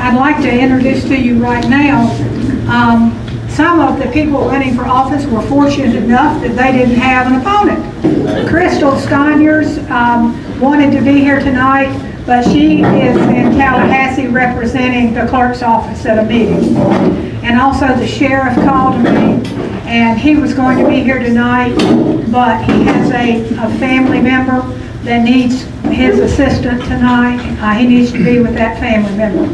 I'd like to introduce to you right now, some of the people running for office were fortunate enough that they didn't have an opponent. Crystal Steiners wanted to be here tonight, but she is in Tallahassee representing the clerk's office at a meeting. And also the sheriff called me, and he was going to be here tonight, but he has a family member that needs his assistant tonight. He needs to be with that family member.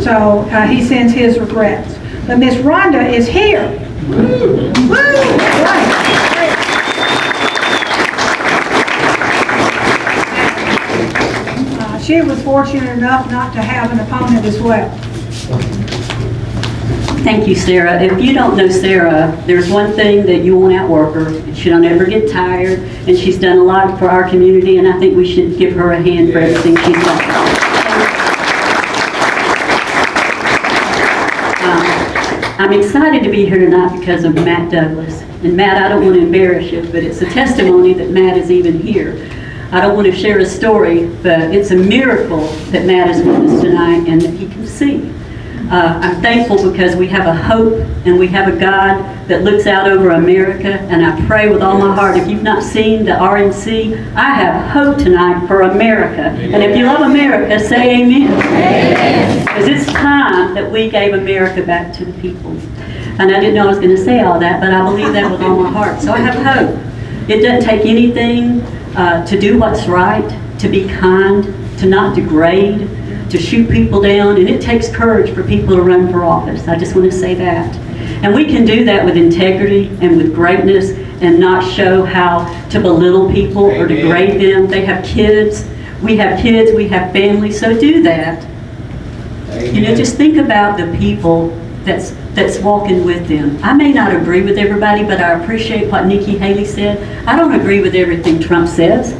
So he sends his regrets. But Miss Rhonda is here. Woo! She was fortunate enough not to have an opponent as well. Thank you, Sarah. If you don't know Sarah, there's one thing that you won't outwork her. She don't ever get tired, and she's done a lot for our community, and I think we should give her a hand for everything she's done. I'm excited to be here tonight because of Matt Douglas. And Matt, I don't want to embarrass you, but it's a testimony that Matt is even here. I don't want to share a story, but it's a miracle that Matt is with us tonight and that he can see. I'm thankful because we have a hope and we have a God that looks out over America, and I pray with all my heart, if you've not seen the RNC, I have hope tonight for America. Amen. And if you love America, say amen. Amen. Because it's time that we gave America back to the people. And I didn't know I was going to say all that, but I believe that with all my heart. So I have hope. It doesn't take anything to do what's right, to be kind, to not degrade, to shoot people down, and it takes courage for people to run for office. I just want to say that. And we can do that with integrity and with greatness and not show how to belittle people or degrade them. They have kids, we have families, so do that. Amen. You know, just think about the people that's walking with them. I may not agree with everybody, but I appreciate what Nikki Haley said. I don't agree with everything Trump says.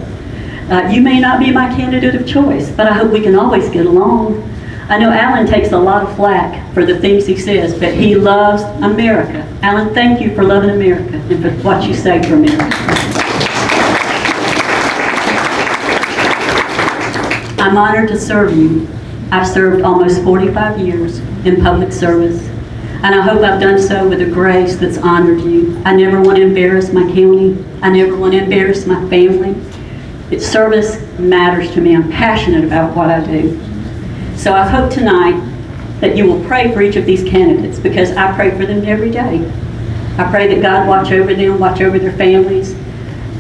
You may not be my candidate of choice, but I hope we can always get along. I know Alan takes a lot of flack for the things he says, but he loves America. Alan, thank you for loving America and for what you say for America. I'm honored to serve you. I've served almost 45 years in public service, and I hope I've done so with a grace that's honored you. I never want to embarrass my county. I never want to embarrass my family. Service matters to me. I'm passionate about what I do. So I hope tonight that you will pray for each of these candidates, because I pray for them every day. I pray that God watch over them, watch over their families.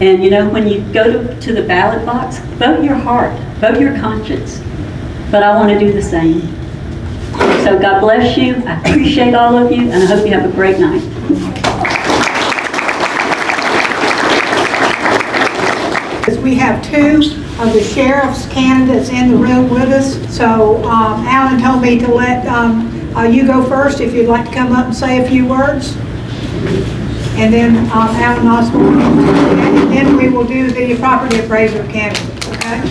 And you know, when you go to the ballot box, vote your heart, vote your conscience. But I want to do the same. So God bless you. I appreciate all of you, and I hope you have a great night. We have two of the sheriff's candidates in the room with us. So Alan told me to let you go first if you'd like to come up and say a few words. And then Alan Osborne. And then we will do the property appraiser candidate. Okay?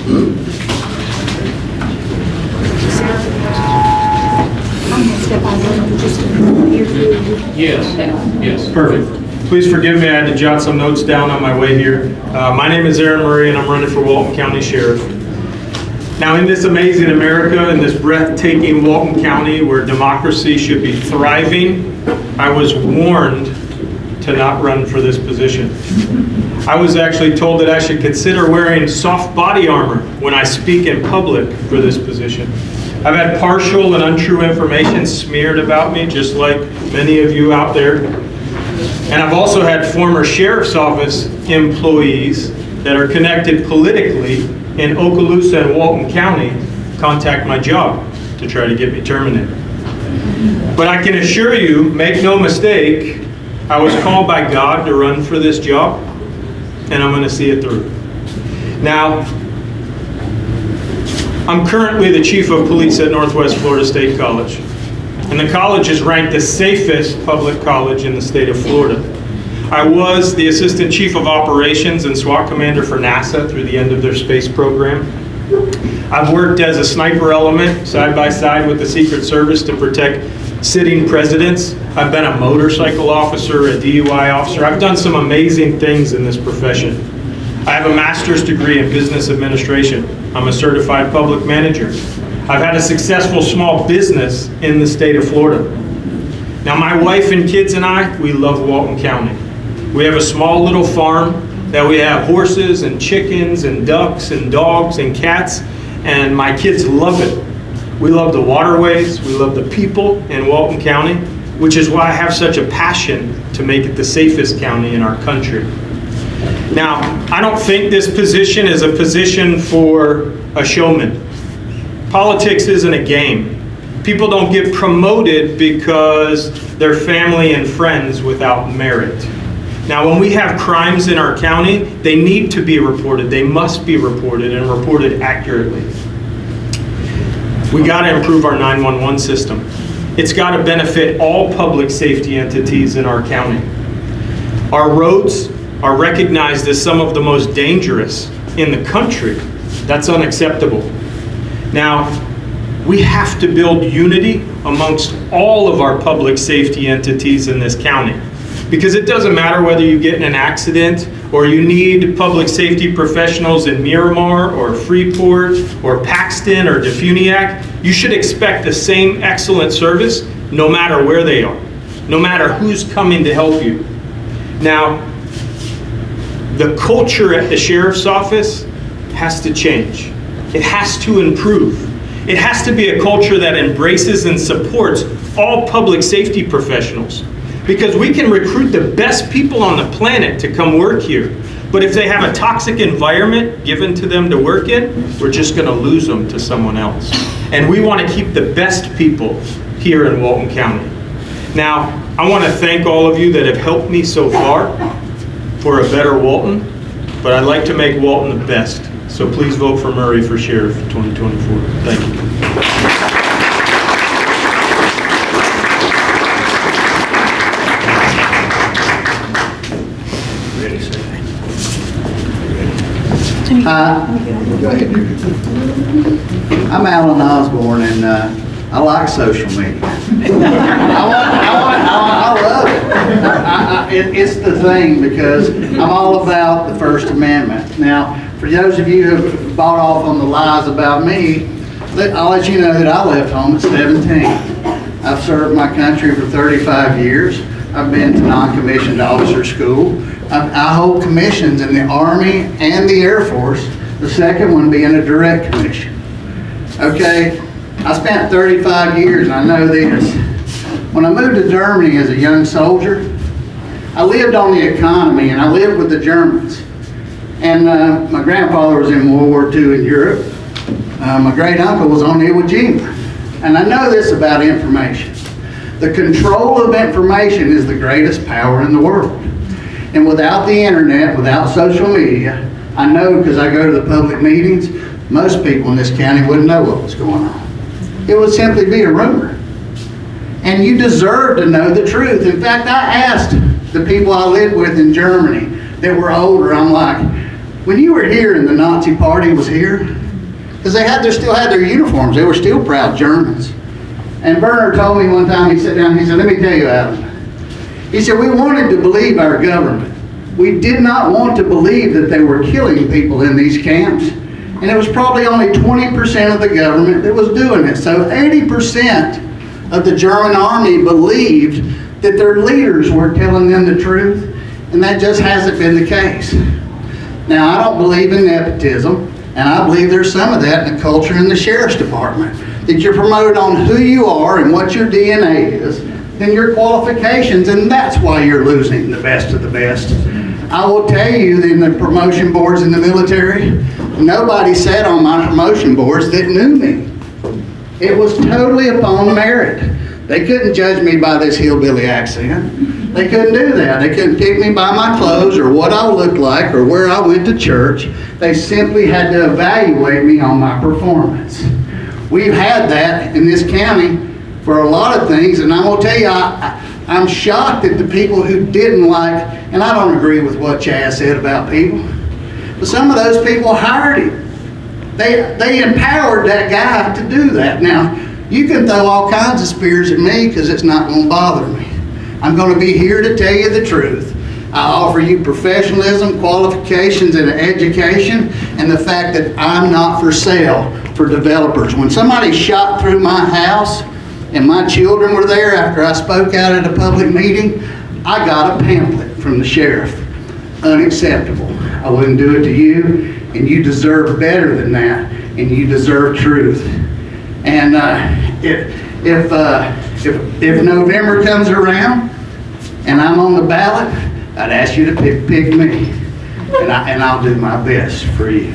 I'm going to step on just Yes, perfect. Please forgive me, I had to jot some notes down on my way here. My name is Aaron Murray, and I'm running for Walton County Sheriff. Now, in this amazing America, in this breathtaking Walton County where democracy should be thriving, I was warned to not run for this position. I was actually told that I should consider wearing soft body armor when I speak in public for this position. I've had partial and untrue information smeared about me, just like many of you out there. And I've also had former sheriff's office employees that are connected politically in Okaloosa and Walton County contact my job to try to get me terminated. But I can assure you, make no mistake, I was called by God to run for this job, and I'm going to see it through. Now, I'm currently the chief of police at Northwest Florida State College. And the college is ranked the safest public college in the state of Florida. I was the assistant chief of operations and SWAT commander for NASA through the end of their space program. I've worked as a sniper element side by side with the Secret Service to protect sitting presidents. I've been a motorcycle officer, a DUI officer. I've done some amazing things in this profession. I have a master's degree in business administration. I'm a certified public manager. I've had a successful small business in the state of Florida. Now, my wife and kids and I, we love Walton County. We have a small little farm that we have horses and chickens and ducks and dogs and cats, and my kids love it. We love the waterways, we love the people in Walton County, which is why I have such a passion to make it the safest county in our country. Now, I don't think this position is a position for a showman. Politics isn't a game. People don't get promoted because they're family and friends without merit. Now, when we have crimes in our county, they need to be reported. They must be reported and reported accurately. We got to improve our 911 system. It's got to benefit all public safety entities in our county. Our roads are recognized as some of the most dangerous in the country. That's unacceptable. Now, we have to build unity amongst all of our public safety entities in this county. Because it doesn't matter whether you get in an accident or you need public safety professionals in Miramar or Freeport or Paxton or Defuniak, you should expect the same excellent service no matter where they are, no matter who's coming to help you. Now, the culture at the sheriff's office has to change. It has to improve. It has to be a culture that embraces and supports all public safety professionals. Because we can recruit the best people on the planet to come work here. But if they have a toxic environment given to them to work in, we're just going to lose them to someone else. And we want to keep the best people here in Walton County. Now, I want to thank all of you that have helped me so far for a better Walton, but I'd like to make Walton the best. So please vote for Murray for Sheriff 2024. Thank you. Hi, I'm Alan Osborne, and I like social media. I love it. It's the thing, because I'm all about the First Amendment. Now, for those of you who have bought off on the lies about me, I'll let you know that I left home at 17. I've served my country for 35 years. I've been to non-commissioned officer school. I hold commissions in the Army and the Air Force, the second one being a direct commission. Okay, I spent 35 years, and I know this. When I moved to Germany as a young soldier, I lived on the economy, and I lived with the Germans. And my grandfather was in World War II in Europe. My great uncle was on Iwo Jima. And I know this about information. The control of information is the greatest power in the world. And without the internet, without social media, I know, because I go to the public meetings, most people in this county wouldn't know what was going on. It would simply be a rumor. And you deserve to know the truth. In fact, I asked the people I lived with in Germany that were older, I'm like, when you were here and the Nazi party was here, because they still had their uniforms, they were still proud Germans. And Werner told me one time, he sat down, he said, let me tell you, Alan. He said, we wanted to believe our government. We did not want to believe that they were killing people in these camps. And it was probably only 20% of the government that was doing it. So 80% of the German army believed that their leaders were telling them the truth. And that just hasn't been the case. Now, I don't believe in nepotism. And I believe there's some of that in the culture in the sheriff's department. That you're promoted on who you are and what your DNA is, then your qualifications, and that's why you're losing the best of the best. I will tell you that in the promotion boards in the military, nobody sat on my promotion boards that knew me. It was totally upon merit. They couldn't judge me by this hillbilly accent. They couldn't do that. They couldn't pick me by my clothes or what I looked like or where I went to church. They simply had to evaluate me on my performance. We've had that in this county for a lot of things, and I'm going to tell you, I'm shocked at the people who didn't like, and I don't agree with what Chaz said about people, but some of those people hired him. They empowered that guy to do that. Now, you can throw all kinds of spears at me because it's not going to bother me. I'm going to be here to tell you the truth. I offer you professionalism, qualifications, and education, and the fact that I'm not for sale for developers. When somebody shot through my house and my children were there after I spoke out at a public meeting, I got a pamphlet from the sheriff. Unacceptable. I wouldn't do it to you, and you deserve better than that, and you deserve truth. And if November comes around and I'm on the ballot, I'd ask you to pick me, and I'll do my best for you.